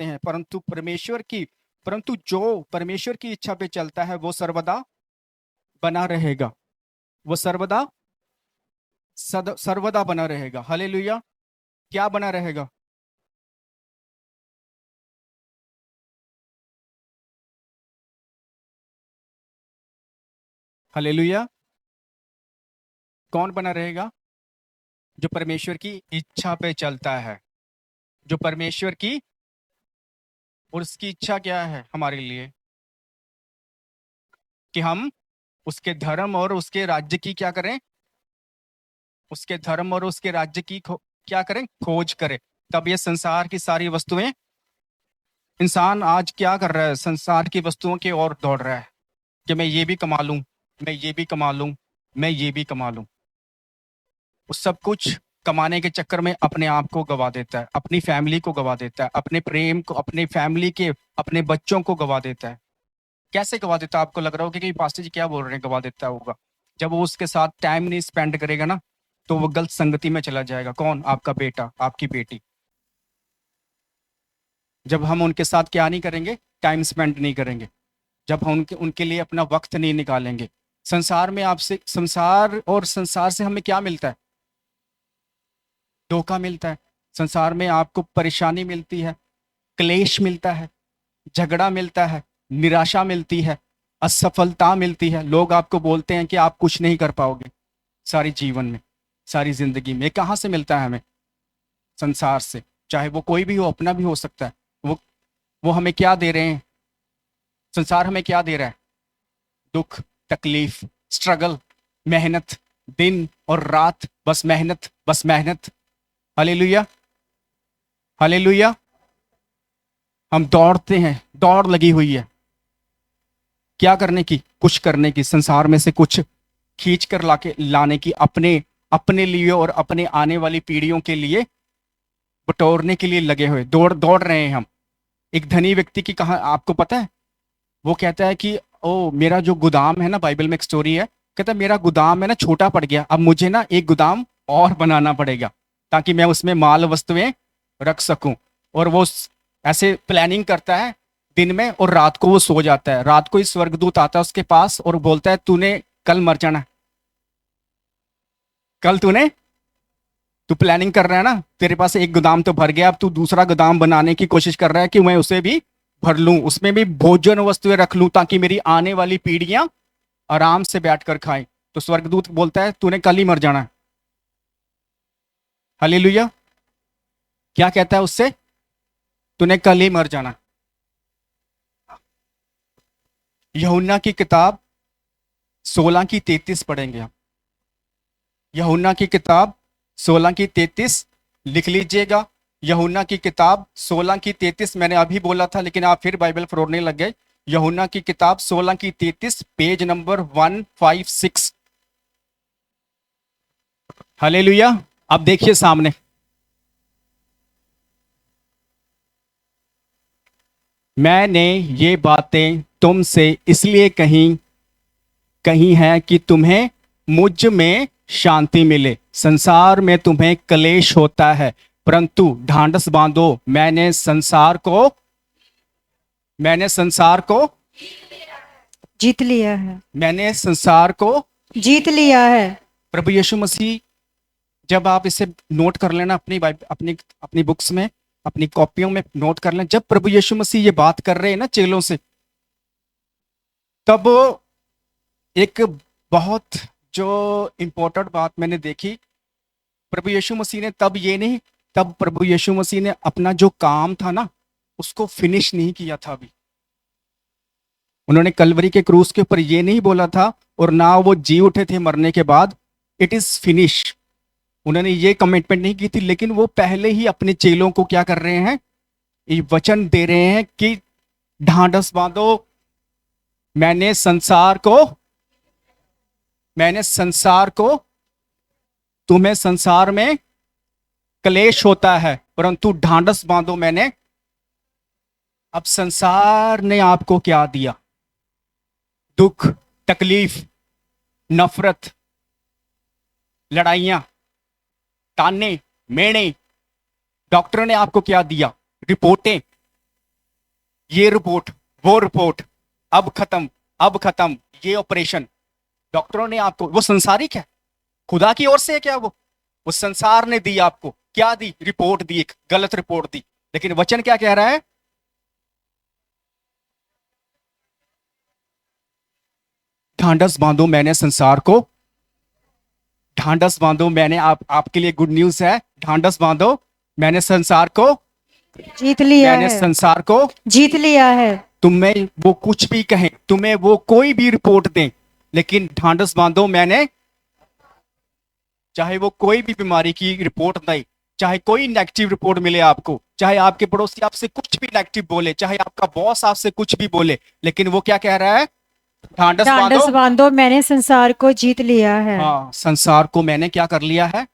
जाते हैं, परंतु जो परमेश्वर की इच्छा पे चलता है वो सर्वदा बना रहेगा। वो सर्वदा बना रहेगा। हालेलुया। क्या बना रहेगा? हालेलुया। कौन बना रहेगा? जो परमेश्वर की इच्छा पे चलता है। जो परमेश्वर की, और उसकी इच्छा क्या है हमारे लिए? कि हम उसके धर्म और उसके राज्य की क्या करें? उसके धर्म और उसके राज्य की क्या करें? खोज करें। तब ये संसार की सारी वस्तुएं, इंसान आज क्या कर रहा है? संसार की वस्तुओं की ओर दौड़ रहा है कि मैं ये भी कमा लूं, मैं ये भी कमा लूं, मैं ये भी कमा लूं। वो सब कुछ कमाने के चक्कर में अपने आप को गवा देता है, अपनी फैमिली को गवा देता है, अपने प्रेम को, अपने फैमिली के, अपने बच्चों को गवा देता है। कैसे गवा देता है? आपको लग रहा होगा कि पास्टर जी क्या बोल रहे हैं गवा देता होगा? जब वो उसके साथ टाइम नहीं स्पेंड करेगा ना, तो वो गलत संगति में चला जाएगा। कौन? आपका बेटा, आपकी बेटी। जब हम उनके साथ क्या नहीं करेंगे? टाइम स्पेंड नहीं करेंगे। जब हम उनके उनके लिए अपना वक्त नहीं निकालेंगे। संसार में आपसे, संसार से हमें क्या मिलता है? धोखा मिलता है। संसार में आपको परेशानी मिलती है, क्लेश मिलता है, झगड़ा मिलता है, निराशा मिलती है, असफलता मिलती है। लोग आपको बोलते हैं कि आप कुछ नहीं कर पाओगे सारी जीवन में, सारी जिंदगी में। कहाँ से मिलता है हमें? संसार से। चाहे वो कोई भी हो, अपना भी हो सकता है। वो हमें क्या दे रहे हैं? संसार हमें क्या दे रहा है? दुख, तकलीफ, स्ट्रगल, मेहनत, दिन और रात, बस मेहनत, बस मेहनत। Hallelujah, hallelujah. हम दौड़ते हैं, दौड़ लगी हुई है क्या करने की? कुछ करने की, संसार में से कुछ खींच कर लाने की, अपने अपने लिए और अपने आने वाली पीढ़ियों के लिए बटोरने के लिए लगे हुए, दौड़ दौड़ रहे हैं हम। एक धनी व्यक्ति की कहा आपको पता है? वो कहता है कि ओ मेरा जो गोदाम है ना, बाइबल में एक स्टोरी है, कहता है मेरा गोदाम है ना छोटा पड़ गया, अब मुझे ना एक गोदाम और बनाना पड़ेगा ताकि मैं उसमें माल वस्तुएं रख सकूं। और वो ऐसे प्लानिंग करता है दिन में, और रात को वो सो जाता है। रात को ही स्वर्गदूत आता है उसके पास और बोलता है तूने कल मर जाना, कल तू प्लानिंग कर रहा है ना, तेरे पास एक गोदाम तो भर गया, अब तू दूसरा गोदाम बनाने की कोशिश कर रहा है कि मैं उसे भी भर लूं, उसमें भी भोजन वस्तुएं रख लूं ताकि मेरी आने वाली पीढ़ियां आराम से बैठकर खाएं। तो स्वर्गदूत बोलता है तूने कल ही मर जाना है। हालेलुया। क्या कहता है उससे? तूने कल ही मर जाना। यूहन्ना की किताब 16 की 33 पढ़ेंगे हम। यूहन्ना की किताब 16 की 33 लिख लीजिएगा। यूहन्ना की किताब 16 की 33, मैंने अभी बोला था लेकिन आप फिर बाइबल फरोड़ने लग गए। यूहन्ना की किताब 16 की 33, पेज नंबर 156। हालेलुया। अब देखिए सामने, मैंने ये बातें तुमसे इसलिए कही कही है कि तुम्हें मुझ में शांति मिले। संसार में तुम्हें क्लेश होता है, परंतु ढांढस बांधो, मैंने संसार को जीत लिया है, मैंने संसार को जीत लिया है। प्रभु यीशु मसीह, जब आप इसे नोट कर लेना अपनी अपनी बुक्स में, अपनी कॉपियों में नोट कर लें, जब प्रभु यीशु मसीह ये बात कर रहे हैं ना चेलों से, तब एक बहुत जो इंपॉर्टेंट बात मैंने देखी। प्रभु यीशु मसीह ने तब प्रभु यीशु मसीह ने अपना जो काम था ना, उसको फिनिश नहीं किया था अभी। उन्होंने कलवरी के क्रूस के ऊपर ये नहीं बोला था, और ना वो जी उठे थे मरने के बाद, इट इज फिनिश। उन्होंने ये कमिटमेंट नहीं की थी, लेकिन वो पहले ही अपने चेलों को क्या कर रहे हैं? ये वचन दे रहे हैं कि ढांढस बांधो, मैंने संसार को तुम्हें संसार में क्लेश होता है, परंतु ढांढस बांधो, मैंने। अब संसार ने आपको क्या दिया? दुख, तकलीफ, नफरत, लड़ाइयां, ताने मेणे। डॉक्टर ने आपको क्या दिया? रिपोर्टें। ये रिपोर्ट, वो रिपोर्ट, अब खत्म, अब खत्म, ये ऑपरेशन। डॉक्टरों ने आपको, वो संसारिक है, खुदा की ओर से है क्या? वो संसार ने दी आपको, क्या दी? रिपोर्ट दी, एक गलत रिपोर्ट दी। लेकिन वचन क्या कह रहा है? ढांढस बांधो, मैंने संसार को, ढांढस बांधो, मैंने आपके लिए गुड न्यूज है, ढांढस बांधो, मैंने संसार को, जीत लिया मैंने है। संसार को, जीत लिया है। तुम्हें वो कुछ भी कहें, तुम्हें वो कोई भी रिपोर्ट दें, लेकिन ढांढस बांधो, मैंने, चाहे वो कोई भी बीमारी की रिपोर्ट दे, चाहे कोई नेगेटिव रिपोर्ट मिले आपको, चाहे आपके पड़ोसी आपसे कुछ भी नेगेटिव बोले, चाहे आपका बॉस आपसे कुछ भी बोले, लेकिन वो क्या कह रहा है? ढांढस ढांढस बांधो। बांधो, मैंने संसार को जीत लिया है। हाँ, संसार को मैंने क्या कर लिया है?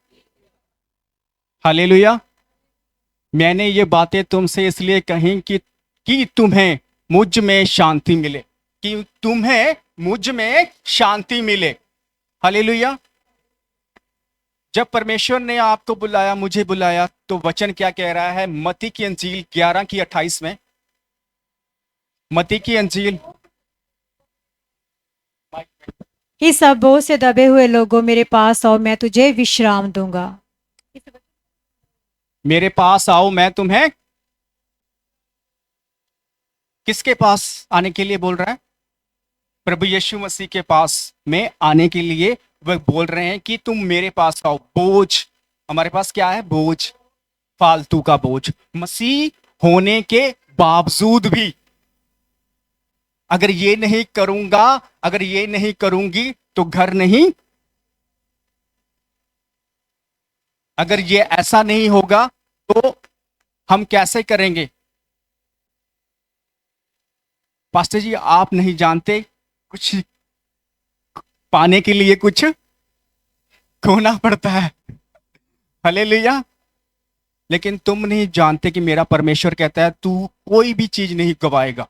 हालेलुया। मैंने ये बातें तुमसे इसलिए कही कि तुम्हें मुझ में शांति मिले, कि तुम्हें मुझ में शांति मिले। हालेलुया। जब परमेश्वर ने आपको बुलाया, मुझे बुलाया, तो वचन क्या कह रहा है? मत्ती की अंजील 11:28 में, मत्ती की अंजील, कि सब बोझ से दबे हुए लोगों मेरे पास आओ, मैं तुझे विश्राम दूंगा। मेरे पास आओ, मैं तुम्हें, किसके पास आने के लिए बोल रहा है? प्रभु यीशु मसीह के पास में आने के लिए वह बोल रहे हैं कि तुम मेरे पास आओ। बोझ, हमारे पास क्या है? बोझ, फालतू का बोझ। मसीह होने के बावजूद भी अगर ये नहीं करूंगा, अगर ये नहीं करूंगी तो घर नहीं, अगर ये ऐसा नहीं होगा तो हम कैसे करेंगे? पास्टर जी, आप नहीं जानते, कुछ पाने के लिए कुछ खोना पड़ता है। हालेलुया। लेकिन तुम नहीं जानते कि मेरा परमेश्वर कहता है तू कोई भी चीज नहीं गवाएगा।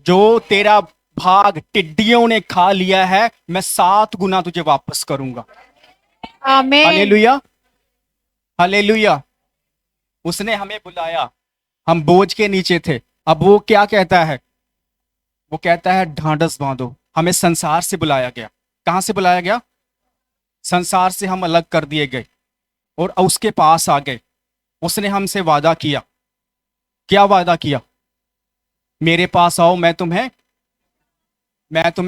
जो तेरा भाग टिड्डियों ने खा लिया है, मैं 7 गुना तुझे वापस करूंगा। आमीन। Hallelujah, hallelujah. उसने हमें बुलाया, हम बोझ के नीचे थे, अब वो क्या कहता है? वो कहता है ढांढस बांधो। हमें संसार से बुलाया गया। कहां से बुलाया गया? संसार से हम अलग कर दिए गए और उसके पास आ गए। उसने हमसे वादा किया, क्या वादा किया? मेरे पास आओ, मैं तुम्हें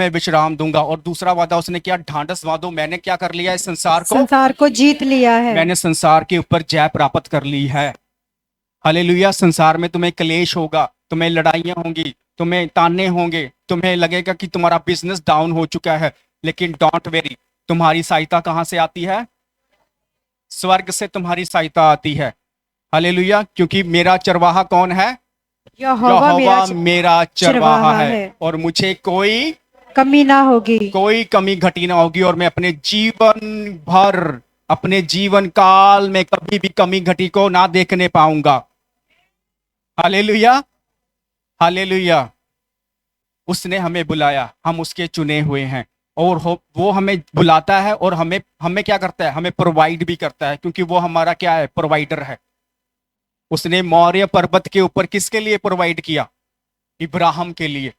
विश्राम दूंगा। और दूसरा वादा उसने किया, ढांढस बांधो, मैंने क्या कर लिया? इस संसार को जीत लिया है। मैंने संसार के ऊपर जय प्राप्त कर ली है। हालेलुया। संसार में तुम्हें क्लेश होगा, तुम्हें लड़ाइयां होंगी, तुम्हें ताने होंगे, तुम्हें लगेगा कि तुम्हारा बिजनेस डाउन हो चुका है, लेकिन डोंट वेरी, तुम्हारी सहायता कहां से आती है? स्वर्ग से तुम्हारी सहायता आती है। हालेलुया। क्योंकि मेरा चरवाहा कौन है? यहोवा मेरा चरवाहा है और मुझे कोई कमी ना होगी, कोई कमी घटी ना होगी। और मैं अपने जीवन भर, अपने जीवन काल में कभी भी कमी घटी को ना देखने पाऊंगा। Hallelujah, hallelujah. उसने हमें बुलाया, हम उसके चुने हुए हैं, और वो हमें बुलाता है और हमें हमें क्या करता है? हमें प्रोवाइड भी करता है, क्योंकि वो हमारा क्या है? प्रोवाइडर है। उसने मौर्य पर्वत के ऊपर किसके लिए प्रोवाइड किया? इब्राहिम के लिए।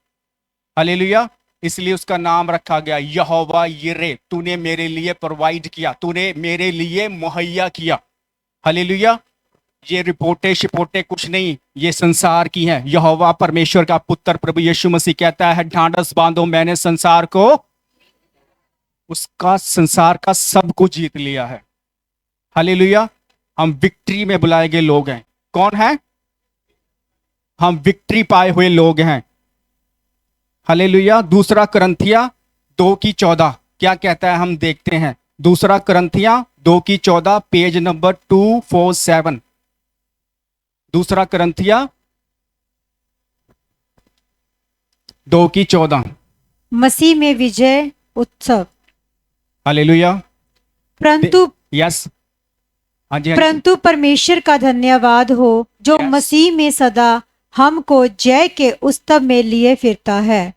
हालेलुया। इसलिए उसका नाम रखा गया यहोवा यिरे। तूने मेरे लिए प्रोवाइड किया, तूने मेरे लिए मुहैया किया। हालेलुया। ये रिपोर्टें शिपोर्टें कुछ नहीं, ये संसार की हैं। यहोवा परमेश्वर का पुत्र प्रभु यीशु मसीह कहता है ढांढस बांधो, मैंने संसार को, उसका संसार का सब कुछ जीत लिया है। हालेलुया। हम विक्ट्री में बुलाए गए लोग हैं। कौन है? हम विक्ट्री पाए हुए लोग हैं। हालेलुया। दूसरा करंथिया 2:14 क्या कहता है? हम देखते हैं। दूसरा करंथिया 2:14, पेज नंबर 247। दूसरा करंथिया 2:14। मसीह में विजय उत्सव। हालेलुया। परंतु यस, हाँ जी, हाँ जी। परंतु परमेश्वर का धन्यवाद हो जो Yes. मसीह में सदा हमको जय के उत्सव में लिए फिरता है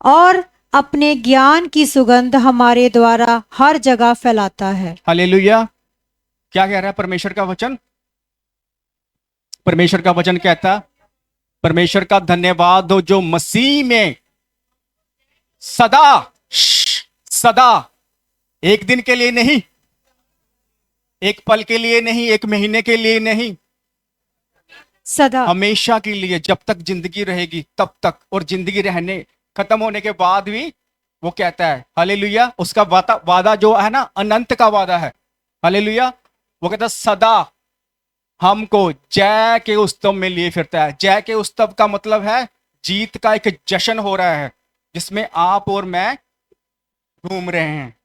और अपने ज्ञान की सुगंध हमारे द्वारा हर जगह फैलाता है। हालेलुया। क्या कह रहा है परमेश्वर का वचन? परमेश्वर का वचन कहता, परमेश्वर का धन्यवाद हो जो मसीह में सदा, सदा, एक दिन के लिए नहीं, एक पल के लिए नहीं, एक महीने के लिए नहीं, सदा, हमेशा के लिए, जब तक जिंदगी रहेगी तब तक, और जिंदगी रहने खत्म होने के बाद भी वो कहता है हालेलुया, उसका वादा जो है ना, अनंत का वादा है। हालेलुया, वो कहता है सदा हमको जय के उत्सव में लिए फिरता है। जय के उत्सव का मतलब है जीत का एक जश्न हो रहा है जिसमें आप और मैं घूम रहे हैं।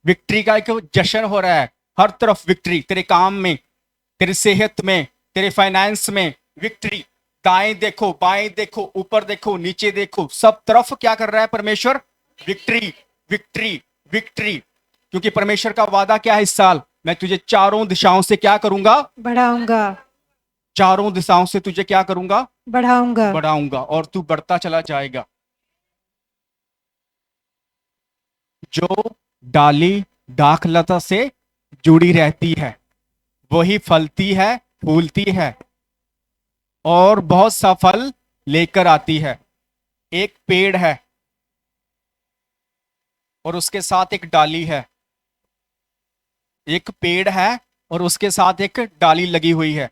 विक्ट्री का एक जश्न हो रहा है, हर तरफ विक्ट्री, तेरे काम में, तेरी सेहत में, तेरे फाइनेंस में विक्ट्री। दाएं देखो, बाएं देखो, ऊपर देखो, नीचे देखो, सब तरफ क्या कर रहा है परमेश्वर? Victory, victory, victory. क्योंकि परमेश्वर का वादा क्या है? इस साल मैं तुझे चारों दिशाओं से क्या करूंगा? बढ़ाऊंगा, चारों दिशाओं से तुझे क्या करूंगा? बढ़ाऊंगा, बढ़ाऊंगा, और तू बढ़ता चला जाएगा। जो डाली दाखलता से जुड़ी रहती है वही फलती है, फूलती है और बहुत सा फल लेकर आती है। एक पेड़ है और उसके साथ एक डाली है। एक पेड़ है और उसके साथ एक डाली लगी हुई है।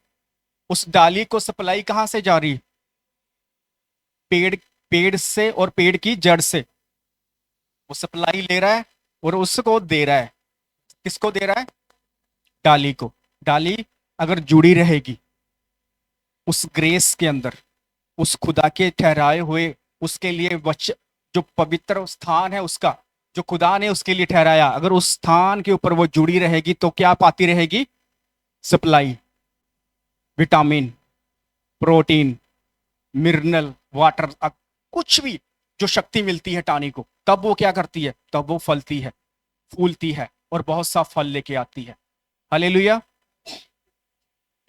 उस डाली को सप्लाई कहां से जा रही? पेड़, पेड़ से और पेड़ की जड़ से। वो सप्लाई ले रहा है और उसको दे रहा है। किसको दे रहा है? डाली को। डाली अगर जुड़ी रहेगी उस ग्रेस के अंदर, उस खुदा के ठहराए हुए, उसके लिए जो पवित्र स्थान है उसका, जो खुदा ने उसके लिए ठहराया, अगर उस स्थान के ऊपर वो जुड़ी रहेगी तो क्या पाती रहेगी? Supply, vitamin, protein, mineral, water, कुछ भी जो शक्ति मिलती है टानी को, तब वो क्या करती है? तब वो फलती है, फूलती है और बहुत सा फल लेके आती है। हालेलुया,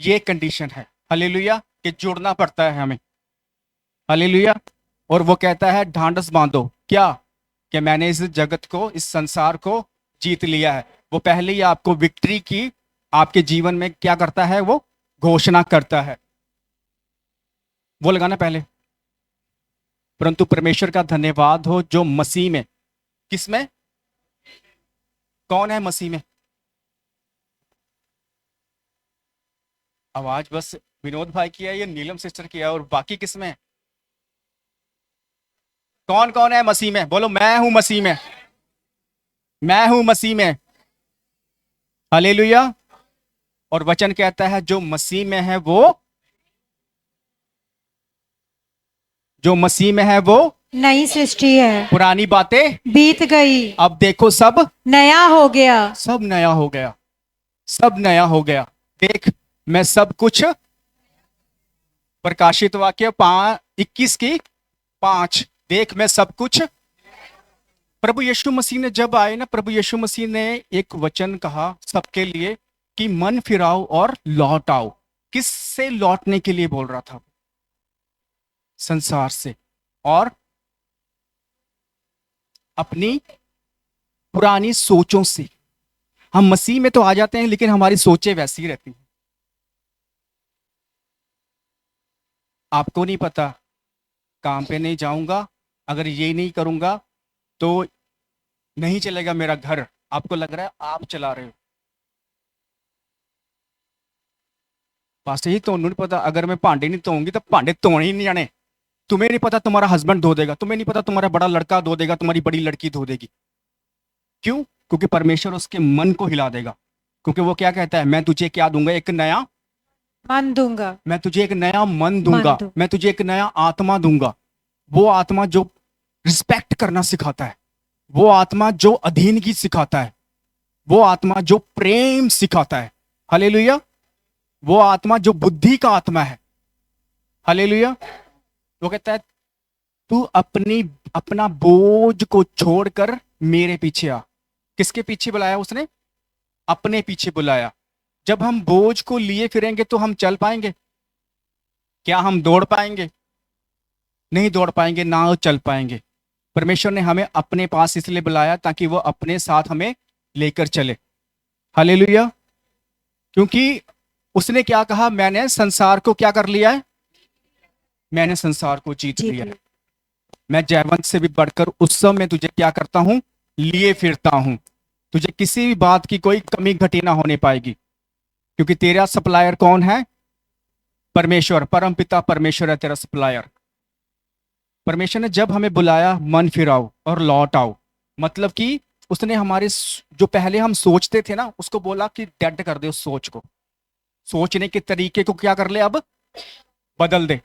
ये कंडीशन है। हालेलुया, कि जुड़ना पड़ता है हमें। हालेलुया, और वो कहता है ढांढस बांधो, क्या? कि मैंने इस जगत को, इस संसार को जीत लिया है। वो पहले ही आपको विक्ट्री की आपके जीवन में क्या करता है? वो घोषणा करता है। वो लगाना पहले। परंतु परमेश्वर का धन्यवाद हो जो मसीह में, किसमें? कौन है मसीह में? आवाज बस विनोद भाई की है, ये नीलम सिस्टर की है, और बाकी किसमें है? कौन कौन है मसीह में? बोलो, मैं हूं मसीह में, मैं हूं मसीह में। हालेलुया। और वचन कहता है जो मसीह में है वो, जो मसीह में है वो नई सृष्टि है, पुरानी बातें बीत गई, अब देखो सब नया हो गया। सब नया हो गया, सब नया हो गया। देख मैं सब कुछ, प्रकाशित वाक्य 21 की 5, देख मैं सब कुछ। प्रभु यीशु मसीह ने जब आए ना, प्रभु यीशु मसीह ने एक वचन कहा सबके लिए कि मन फिराओ और लौट आओ। किससे लौटने के लिए बोल रहा था? संसार से, और अपनी पुरानी सोचों से। हम मसीह में तो आ जाते हैं लेकिन हमारी सोचें वैसी ही रहती हैं। आपको नहीं पता, काम पे नहीं जाऊंगा, अगर ये नहीं करूंगा तो नहीं चलेगा मेरा घर। आपको लग रहा है आप चला रहे हो। बस यही तो नहीं पता, अगर मैं भांडे नहीं धोऊंगी तो भांडे धोने ही नहीं जाने। तुम्हें नहीं पता तुम्हारा हस्बैंड धो देगा, तुम्हें नहीं पता तुम्हारा बड़ा लड़का धो देगा, तुम्हारी बड़ी लड़की धो देगी। क्यों? क्योंकि परमेश्वर उसके मन को हिला देगा। क्योंकि वो क्या कहता है? मैं तुझे क्या दूंगा? एक नया मन दूंगा, मैं तुझे एक नया मन दूंगा, मैं तुझे एक नया आत्मा दूंगा। वो आत्मा जो रिस्पेक्ट करना सिखाता है, वो आत्मा जो अधीनगी सिखाता है, वो आत्मा जो प्रेम सिखाता है। हालेलुया। वो आत्मा जो बुद्धि का आत्मा है। हालेलुया। वो कहता है तू अपना बोझ को छोड़कर मेरे पीछे आ। किसके पीछे बुलाया उसने? अपने पीछे बुलाया। जब हम बोझ को लिए फिरेंगे तो हम चल पाएंगे? क्या हम दौड़ पाएंगे? नहीं दौड़ पाएंगे, ना चल पाएंगे। परमेश्वर ने हमें अपने पास इसलिए बुलाया ताकि वो अपने साथ हमें लेकर चले। हालेलुया। क्योंकि उसने क्या कहा? मैंने संसार को क्या कर लिया है? मैंने संसार को जीत जीत लिया है। लिया। मैं जयवंत से भी बढ़कर उत्सव में तुझे क्या करता हूं, लिए फिरता हूं। तुझे किसी भी बात की कोई कमी घटी ना होने पाएगी, क्योंकि तेरा सप्लायर कौन है? परमेश्वर, परम पिता परमेश्वर है तेरा सप्लायर। परमेश्वर ने जब हमें बुलाया, मन फिराओ और लौट आओ, मतलब कि उसने हमारे जो पहले हम सोचते थे ना, उसको बोला कि डेड कर दे उस सोच को, सोचने के तरीके को क्या कर ले, अब बदल दे।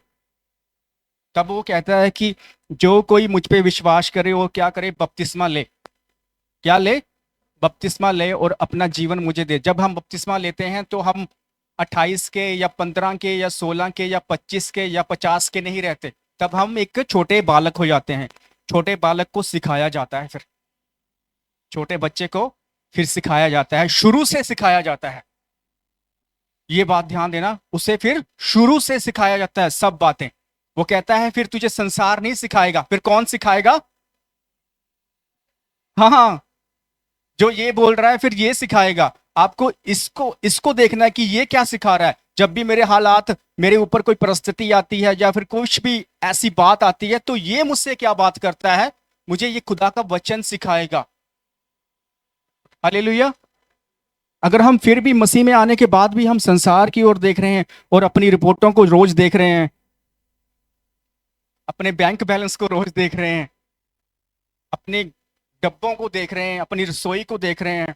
तब वो कहता है कि जो कोई मुझ पे विश्वास करे वो क्या करे, बपतिस्मा ले। क्या ले? बपतिस्मा ले और अपना जीवन मुझे दे। जब हम बपतिस्मा लेते हैं तो हम 28 के या 15 के या 16 के या 25 के या 50 के नहीं रहते, तब हम एक छोटे बालक हो जाते हैं। छोटे बालक को सिखाया जाता है, फिर छोटे बच्चे को फिर सिखाया जाता है, शुरू से सिखाया जाता है। ये बात ध्यान देना, उसे फिर शुरू से सिखाया जाता है सब बातें। वो कहता है फिर तुझे संसार नहीं सिखाएगा, फिर कौन सिखाएगा? हाँ हाँ, जो ये बोल रहा है फिर ये सिखाएगा आपको। इसको इसको देखना है कि ये क्या सिखा रहा है। जब भी मेरे हालात, मेरे ऊपर कोई परिस्थिति आती है या फिर कुछ भी ऐसी बात आती है, तो ये मुझसे क्या बात करता है, मुझे ये खुदा का वचन सिखाएगा। हालेलुया। अगर हम फिर भी मसीह में आने के बाद भी हम संसार की ओर देख रहे हैं और अपनी रिपोर्टों को रोज देख रहे हैं, अपने बैंक बैलेंस को रोज देख रहे हैं, अपने डब्बों को देख रहे हैं, अपनी रसोई को देख रहे हैं,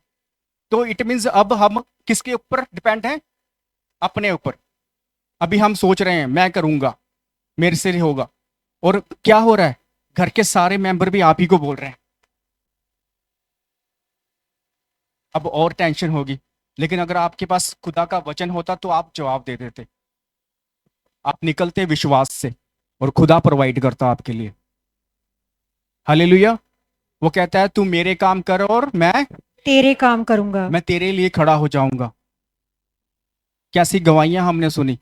तो इट मीन्स अब हम किसके ऊपर डिपेंड हैं? अपने ऊपर। अभी हम सोच रहे हैं मैं करूंगा, मेरे से ही होगा, और क्या हो रहा है, घर के सारे मेंबर भी आप ही को बोल रहे हैं। अब और टेंशन होगी। लेकिन अगर आपके पास खुदा का वचन होता तो आप जवाब दे देते, आप निकलते विश्वास से और खुदा प्रोवाइड करता आपके लिए। हालेलुया। वो कहता है तू मेरे काम कर और मैं तेरे काम करूंगा। तेरे लिए खड़ा हो जाऊंगा। कैसी गवाहियां हमने सुनी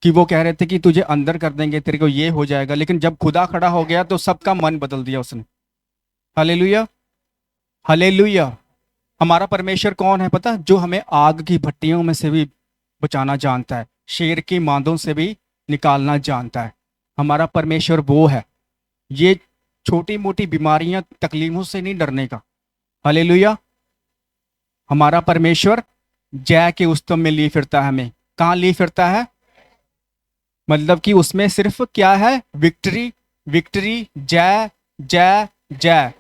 कि वो कह रहे थे कि तुझे अंदर कर देंगे, तेरे को ये हो जाएगा, लेकिन जब खुदा खड़ा हो गया तो सबका मन बदल दिया उसने। Hallelujah, hallelujah. हमारा परमेश्वर कौन है पता? जो हमें आग की भट्टियों में से भी बचाना जानता है, शेर की मांदों से भी निकालना जानता है। हमारा परमेश्वर वो है। ये छोटी मोटी बीमारियां, तकलीफों से नहीं डरने का। हालेलुया। हमारा परमेश्वर जय के उत्सव में लिए फिरता है। हमें कहाँ लिए फिरता है? मतलब कि उसमें सिर्फ क्या है? विक्ट्री, विक्ट्री, जय जय जय।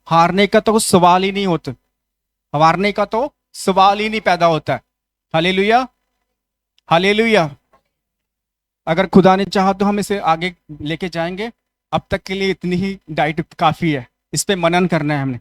हारने का तो सवाल ही नहीं होता, हारने का तो सवाल ही नहीं पैदा होता है। Hallelujah, hallelujah. अगर खुदा ने चाहा तो हम इसे आगे लेके जाएंगे। अब तक के लिए इतनी ही डाइट काफी है, इस पे मनन करना है हमने।